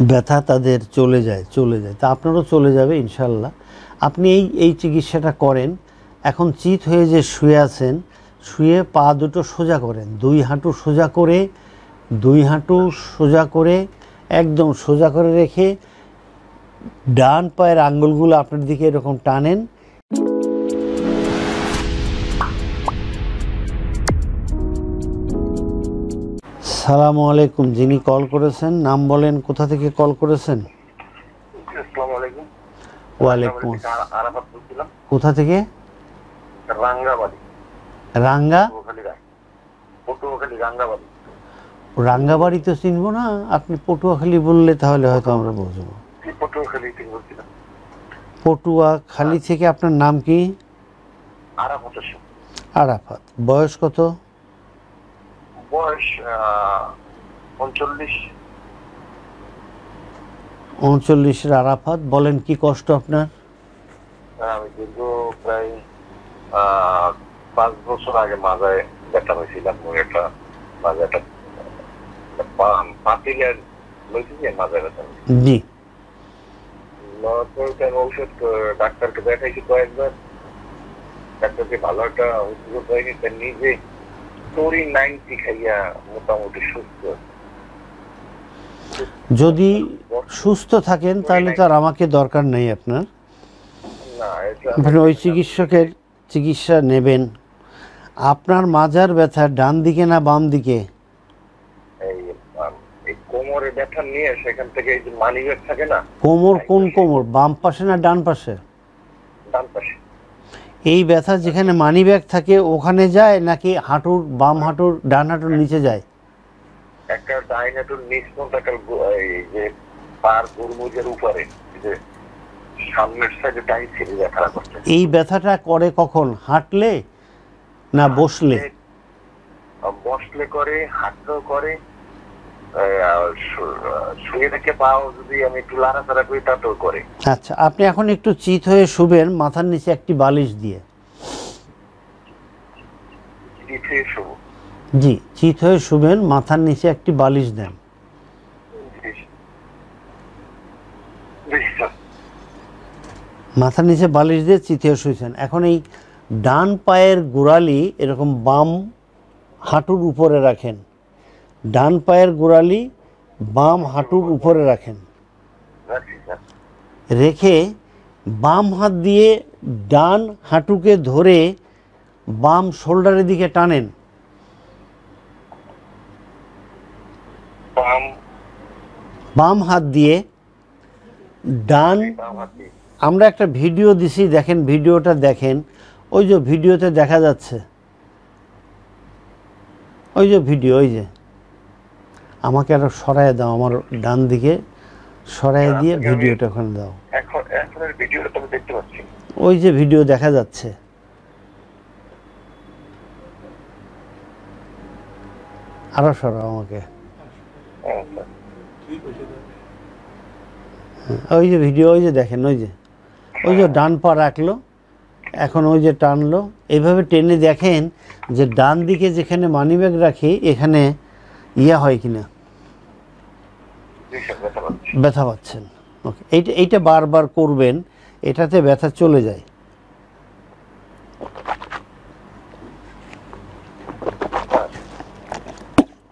ব্যথা তাদের চলে যায় তা আপনারও চলে যাবে ইনশাল্লাহ। আপনি এই চিকিৎসাটা করেন। এখন চিত হয়ে যে শুয়ে আছেন, শুয়ে পা দুটো সোজা করেন, দুই হাঁটু সোজা করে একদম সোজা করে রেখে ডান পায়ের আঙ্গুলগুলো আপনার দিকে এরকম টানেন। আসসালামু আলাইকুম। যিনি কল করেছেন নাম বলেন, কোথা থেকে কল করেছেন? আসসালামু আলাইকুম। ওয়ালাইকুম। আরাফাত বলছিলাম। কোথা থেকে? রাঙ্গাবাড়ি। রাঙ্গাবাড়ি তো চিনবো না, আপনি পটুয়াখালী বললে তাহলে হয়তো আমরা বুঝবো। পটুয়াখালী থেকে বলছিলাম। পটুয়াখালী থেকে। আপনার নাম কি? আরাফাত। আরাফাত। বয়স কত? বয়স 39। 39-এর আরাফাত। বলেন কি কষ্ট আপনার? আমি দীর্ঘ প্রায় 5 বছর আগে মাজায় ব্যথা হয়েছিলাম। মাজায় একটা পাতিলের মাজায় ব্যথা জি। ঔষধ ডাক্তারকে দেখাইছি কয়েকবার, ডাক্তারকে ভালো একটা ওষুধ হয়নি। নিজে তোরি 90 খাইয়া মোটামুটি সুস্থ। যদি সুস্থ থাকেন তাহলে তো আর আমাকে দরকার নেই আপনার। আপনি ওই চিকিৎসকের চিকিৎসা নেবেন। আপনার মাজার ব্যথা ডান দিকে না বাম দিকে? কোমরে ব্যথা নিয়ে সেখান থেকে এই যে মানিব্যাগ থাকে না। কোমর কোন কোমর? বাম পাশে না ডান পাশে? ডান পাশে। এই ব্যথা যেখানে মানিব্যাগ থাকে ওখানে যায় নাকি হাঁটুর বাম হাঁটুর ডান হাঁটুর নিচে যায়? একটা ডান হাঁটুর নিচ পর্যন্ত, এই যে পার গুরমুজের উপরে যে সামনের সাইডে টাই ছিল ব্যথা করছে। এই ব্যথাটা করে কখন? হাঁটলে না বসলে? বসলে করে, হাঁটলেও করে, শুয়ে থেকে পাও যদি আমি একটু লাড়াচাড়া করি তাতেও করে। আচ্ছা, আপনি এখন একটু চিত হয়ে শুবেন মাথার নিচে একটি বালিশ দিয়ে। জি, চিত হয়ে শুবেন, মাথার নিচে একটি বালিশ দেন। মাথার নিচে বালিশ দিয়ে চিত হয়ে শুয়েছেন। এখন এই ডান পায়ের গোড়ালি এরকম বাম হাঁটুর উপরে রাখেন। ডান পায়ের গোড়ালি বাম হাঁটুর উপরে রাখেন। রেখে বাম হাত দিয়ে ডান হাঁটুকে ধরে বাম শোল্ডারের দিকে টানেন। বাম হাত দিয়ে ডান, আমরা একটা ভিডিও দিছি, দেখেন ভিডিওটা দেখেন। ওই যে ভিডিওতে দেখা যাচ্ছে, ওই যে ভিডিও, ওই যে আমাকে আরো সরায় দাও, আমার ডান দিকে সরায় দিয়ে ভিডিওটা ওখানে দাও। ওই যে ভিডিও দেখা যাচ্ছে, আরো সরাও আমাকে। ওই যে ভিডিও, ওই যে দেখেন, ওই যে ডান পা রাখলো, এখন ওই যে টানলো। এইভাবে টেনে দেখেন যে ডান দিকে যেখানে মানিব্যাগ রাখি এখানে হয় কিনা, ব্যথা পাচ্ছেন। ওকে, এইটা বারবার করবেন, এটাতে ব্যথা চলে যায়।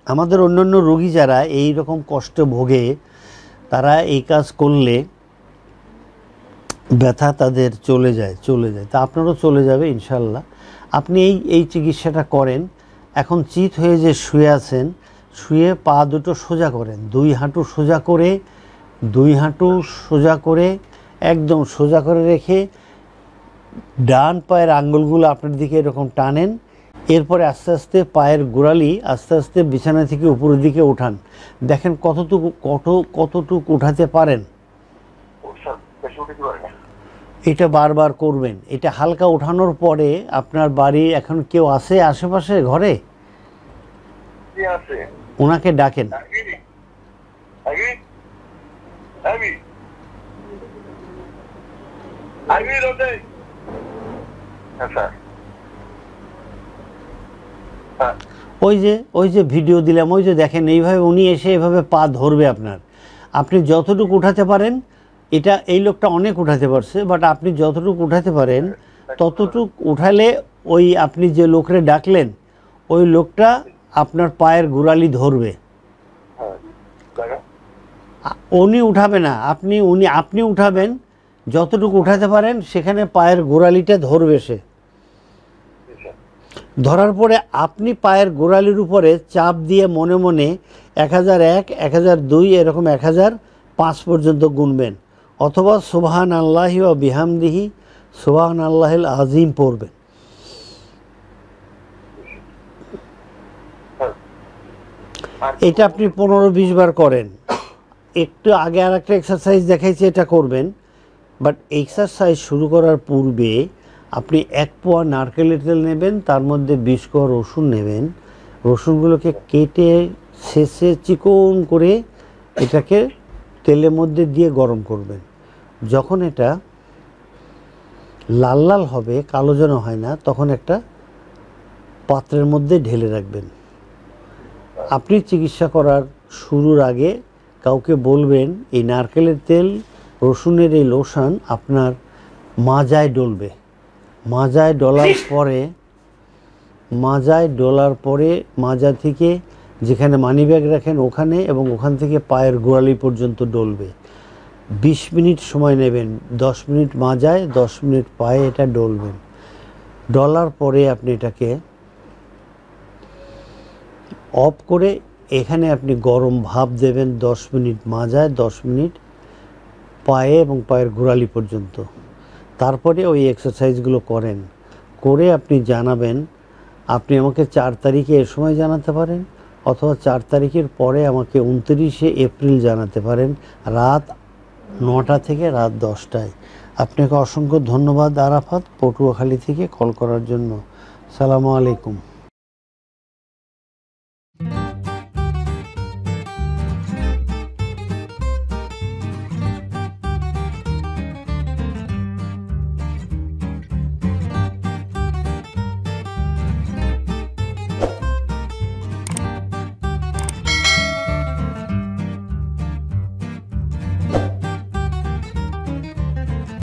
আমাদের অন্যান্য রোগী যারা এই রকম কষ্ট ভোগে, তারা এই কাজ করলে ব্যথা তাদের চলে যায় তা আপনারও চলে যাবে ইনশাল্লাহ। আপনি এই চিকিৎসাটা করেন। এখন চিত হয়ে যে শুয়ে আছেন, শুয়ে পা দুটো সোজা করেন, দুই হাঁটু সোজা করে একদম সোজা করে রেখে ডান পায়ের আঙ্গুলগুলো আপনার দিকে এরকম টানেন। এরপরে আস্তে আস্তে পায়ের গোড়ালি আস্তে আস্তে বিছানা থেকে উপরের দিকে উঠান। দেখেন কতটুকু উঠাতে পারেন। এটা বারবার করবেন। এটা হালকা উঠানোর পরে আপনার বাড়ি এখন কেউ আছে আশেপাশে ঘরে? ওনাকে ডাকেন। ওই যে ভিডিও দিলাম, ওই যে দেখেন, এইভাবে উনি এসে এভাবে পা ধরবে আপনার। আপনি যতটুকু উঠাতে পারেন, এটা এই লোকটা অনেক উঠাতে পারছে, বাট আপনি যতটুকু উঠাতে পারেন ততটুক উঠালে ওই আপনি যে লোকরে ডাকলেন ওই লোকটা আপনার পায়ের গোড়ালি ধরবে। হ্যাঁ লাগা। উনি উঠাবে না, আপনি উঠাবেন, যতটুকু উঠাতে পারেন সেখানে পায়ের গোড়ালিটা ধরবে সে। ধরার পরে আপনি পায়ের গোড়ালির উপরে চাপ দিয়ে মনে মনে 1001, 1002 এরকম 1005 পর্যন্ত গুনবেন, অথবা সুবহান আল্লাহি ওয়া বিহামদিহি সুবহান আল্লাহিল আজিম পড়বেন। এটা আপনি 15-20 বার করেন। একটু আগে আর একটা এক্সারসাইজ দেখাইছি, এটা করবেন। বাট এক্সারসাইজ শুরু করার পূর্বে আপনি 1 পোয়া নারকেলের তেল নেবেন, তার মধ্যে 20 কোয়া রসুন নেবেন। রসুনগুলোকে কেটে শেষে চিকন করে এটাকে তেলের মধ্যে দিয়ে গরম করবেন। যখন এটা লাল লাল হবে, কালো যেন হয় না, তখন একটা পাত্রের মধ্যে ঢেলে রাখবেন। আপনি চিকিৎসা করার শুরুর আগে কাউকে বলবেন এই নারকেলের তেল, রসুনের এই লোশন আপনার মাজায় ডলবে। মাজায় ডলার পরে মাজা থেকে যেখানে মানিব্যাগ রাখেন ওখানে, এবং ওখান থেকে পায়ের গোড়ালি পর্যন্ত ডলবে। 20 মিনিট সময় নেবেন, 10 মিনিট মাজায়, 10 মিনিট পায়ে এটা ডলবেন। ডলার পরে আপনি এটাকে অফ করে এখানে আপনি গরম ভাপ দেবেন 10 মিনিট মাজায়, 10 মিনিট পায়ে এবং পায়ের গোড়ালি পর্যন্ত। তারপরে ওই এক্সারসাইজগুলো করেন, করে আপনি জানাবেন। আপনি আমাকে 4 তারিখে এ সময় জানাতে পারেন, অথবা 4 তারিখের পরে আমাকে 29শে এপ্রিল জানাতে পারেন, রাত 9টা থেকে রাত 10টায়। আপনাকে অসংখ্য ধন্যবাদ আরাফাত, পটুয়াখালী থেকে কল করার জন্য। সালামু আলাইকুম।